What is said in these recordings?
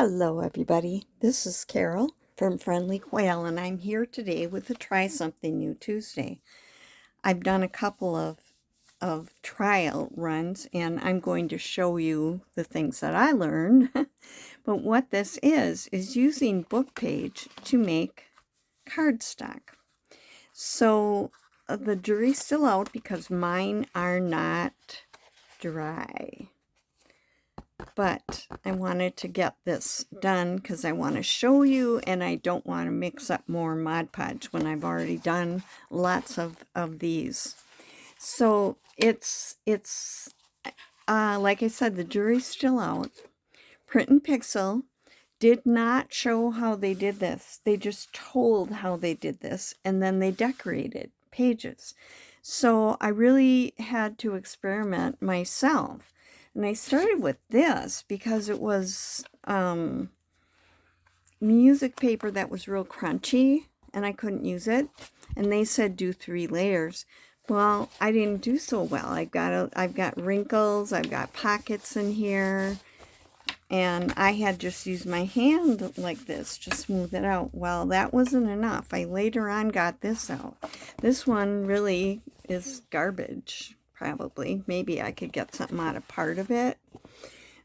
Hello everybody, this is Carol from Friendly Quail, and I'm here today with a Try Something New Tuesday. I've done a couple of trial runs, and I'm going to show you the things that I learned. But what this is using Book Page to make cardstock. So the jury's still out because mine are not dry. But I wanted to get this done because I want to show you, and I don't want to mix up more Mod Podge when I've already done lots of these. So it's like I said, the jury's still out. Print and Pixel did not show how they did this. They just told how they did this, and then they decorated pages. So I really had to experiment myself. And I started with this because it was music paper that was real crunchy and I couldn't use it. And they said do 3 layers. Well, I didn't do so well. I've got wrinkles, I've got pockets in here, and I had just used my hand like this to smooth it out. Well, that wasn't enough. I later on got this out. This one really is garbage. Probably. Maybe I could get something out of part of it.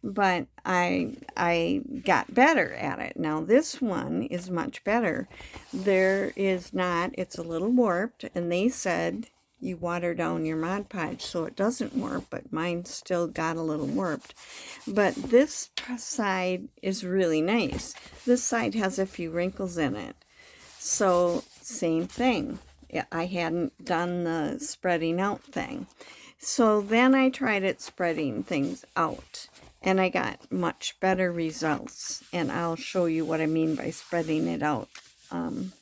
But I got better at it. Now this one is much better. There is not, it's a little warped, and they said you water down your Mod Podge so it doesn't warp, but mine still got a little warped. But this side is really nice. This side has a few wrinkles in it. So same thing. I hadn't done the spreading out thing. So then I tried it spreading things out, and I got much better results. And I'll show you what I mean by spreading it out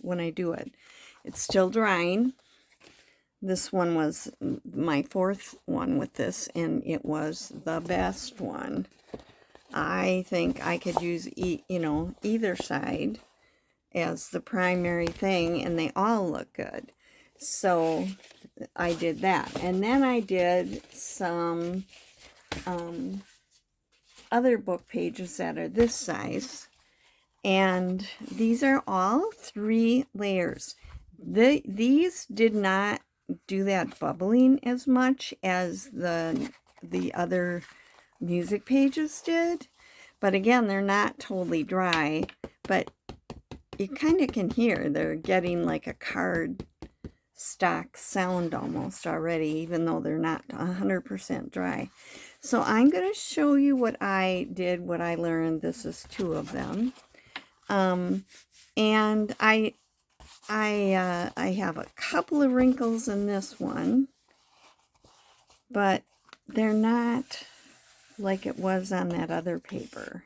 when I do it. It's still drying. This one was my 4th one with this, and it was the best one. I think I could use either side as the primary thing, and they all look good. So I did that, and then I did some other book pages that are this size, and these are all 3 layers. These did not do that bubbling as much as the other music pages did, but again, they're not totally dry, but you kind of can hear they're getting like a card stock sound almost already, even though they're not 100% dry. So I'm going to show you what I did, what I learned. This is 2 of them, and I have a couple of wrinkles in this one, but they're not like it was on that other paper.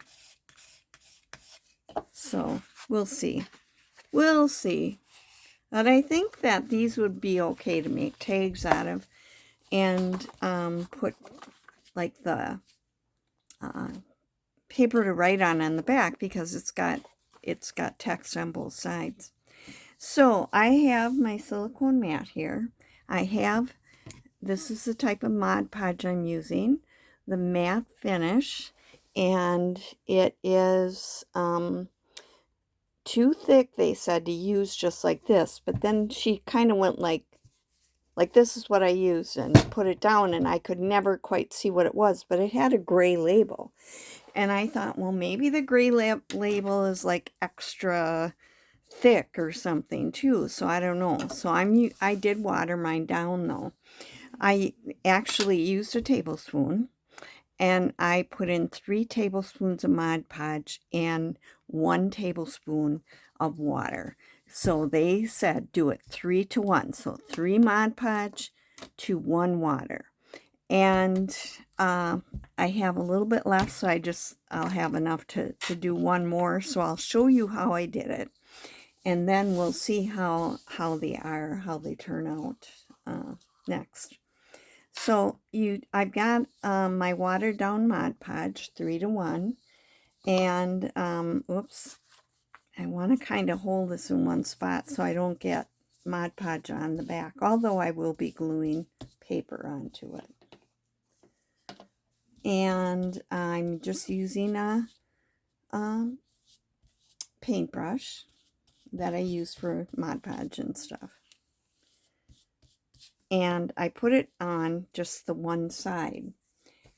So we'll see. We'll see. But I think that these would be okay to make tags out of, and put like the paper to write on the back, because it's got text on both sides. So I have my silicone mat here. This is the type of Mod Podge I'm using, the matte finish, and it is too thick, they said, to use just like this. But then she kind of went like this is what I used, and put it down, and I could never quite see what it was, but it had a gray label. And I thought, well, maybe the gray label is like extra thick or something too, so I don't know. So I did water mine down though. I actually used a tablespoon, and I put in 3 tablespoons of Mod Podge and 1 tablespoon of water. So they said do it 3 to 1. So 3 Mod Podge to 1 water. And I have a little bit left, so I'll have enough to do 1 more. So I'll show you how I did it, and then we'll see how they turn out next. So I've got my watered down Mod Podge 3 to 1, and oops, I want to kind of hold this in one spot so I don't get Mod Podge on the back, although I will be gluing paper onto it. And I'm just using a paintbrush that I use for Mod Podge and stuff. And I put it on just the one side.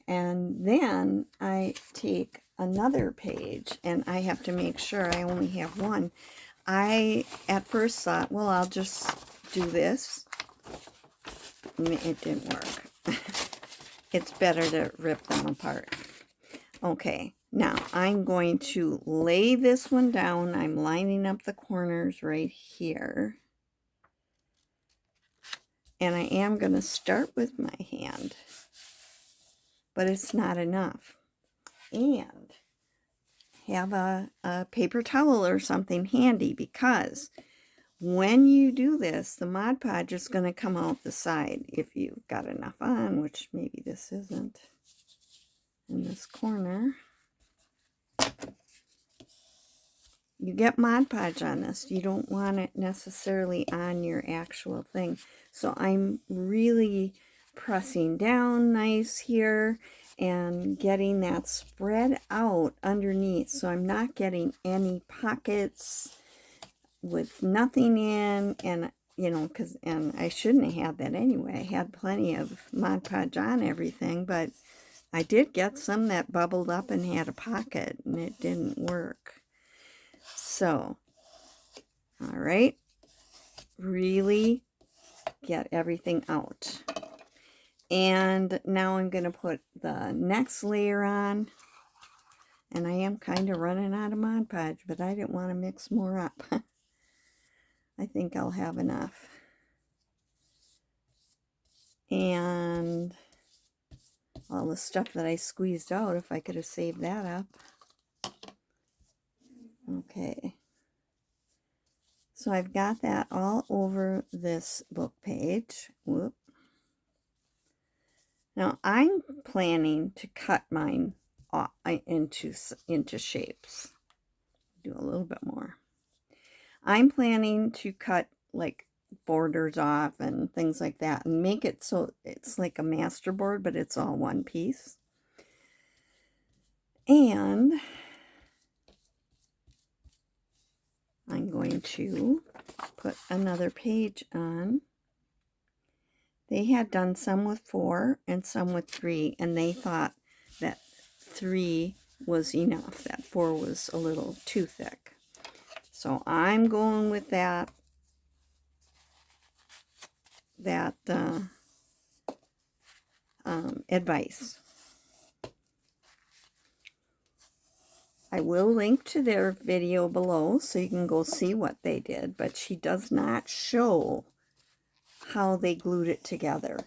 And then I take another page, and I have to make sure I only have one. I at first thought, well, I'll just do this. It didn't work. It's better to rip them apart. Okay, now I'm going to lay this one down. I'm lining up the corners right here. And I am going to start with my hand, but it's not enough. And have a paper towel or something handy, because when you do this, the Mod Podge is going to come out the side if you've got enough on, which maybe this isn't in this corner. You get Mod Podge on this. You don't want it necessarily on your actual thing. So I'm really pressing down nice here and getting that spread out underneath. So I'm not getting any pockets with nothing in, and you know, and I shouldn't have had that anyway. I had plenty of Mod Podge on everything, but I did get some that bubbled up and had a pocket, and it didn't work. So, all right, really get everything out. And now I'm going to put the next layer on. And I am kind of running out of Mod Podge, but I didn't want to mix more up. I think I'll have enough. And all the stuff that I squeezed out, if I could have saved that up. Okay. So I've got that all over this book page. Whoop. Now I'm planning to cut mine off into shapes. Do a little bit more. I'm planning to cut like borders off and things like that and make it so it's like a masterboard, but it's all one piece. And I'm going to put another page on. They had done some with 4 and some with 3, and they thought that 3 was enough, that 4 was a little too thick. So I'm going with that advice. I will link to their video below so you can go see what they did, but she does not show how they glued it together.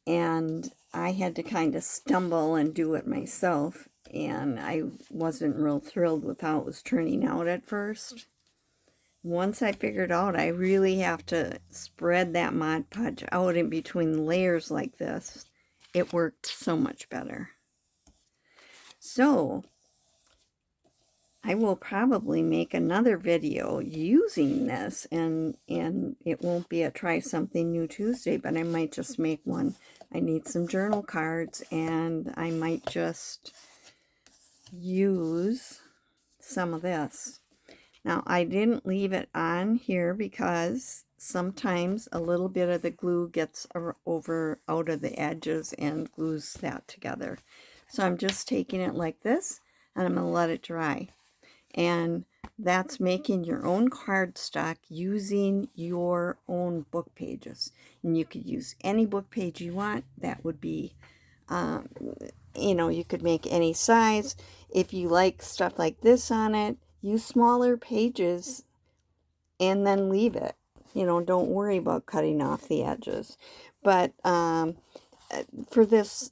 And I had to kind of stumble and do it myself, and I wasn't real thrilled with how it was turning out at first. Once I figured out I really have to spread that Mod Podge out in between layers like this, it worked so much better. So I will probably make another video using this, and it won't be a Try Something New Tuesday, but I might just make one. I need some journal cards, and I might just use some of this. Now, I didn't leave it on here because sometimes a little bit of the glue gets over out of the edges and glues that together. So I'm just taking it like this, and I'm going to let it dry. And that's making your own cardstock using your own book pages. And you could use any book page you want. That would be, you know, you could make any size. If you like stuff like this on it, use smaller pages and then leave it. You know, don't worry about cutting off the edges. But for this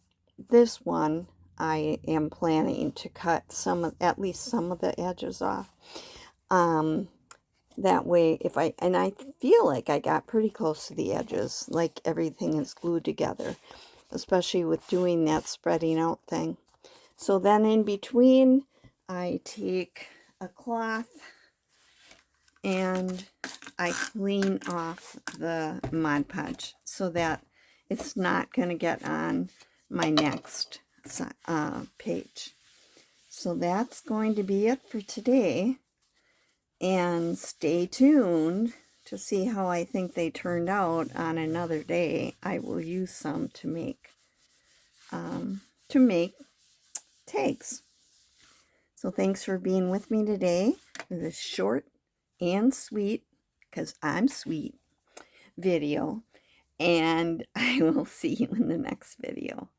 one, I am planning to cut at least some of the edges off. That way, and I feel like I got pretty close to the edges, like everything is glued together, especially with doing that spreading out thing. So then in between, I take a cloth and I clean off the Mod Podge so that it's not going to get on my next page. So that's going to be it for today. And stay tuned to see how I think they turned out on another day. I will use some to make tags. So thanks for being with me today for this short and sweet, because I'm sweet, video. And I will see you in the next video.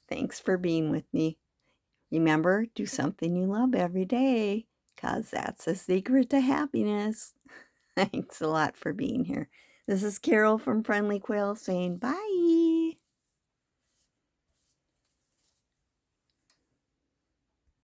Thanks for being with me. Remember, do something you love every day, because that's the secret to happiness. Thanks a lot for being here. This is Carol from Friendly Quill saying bye.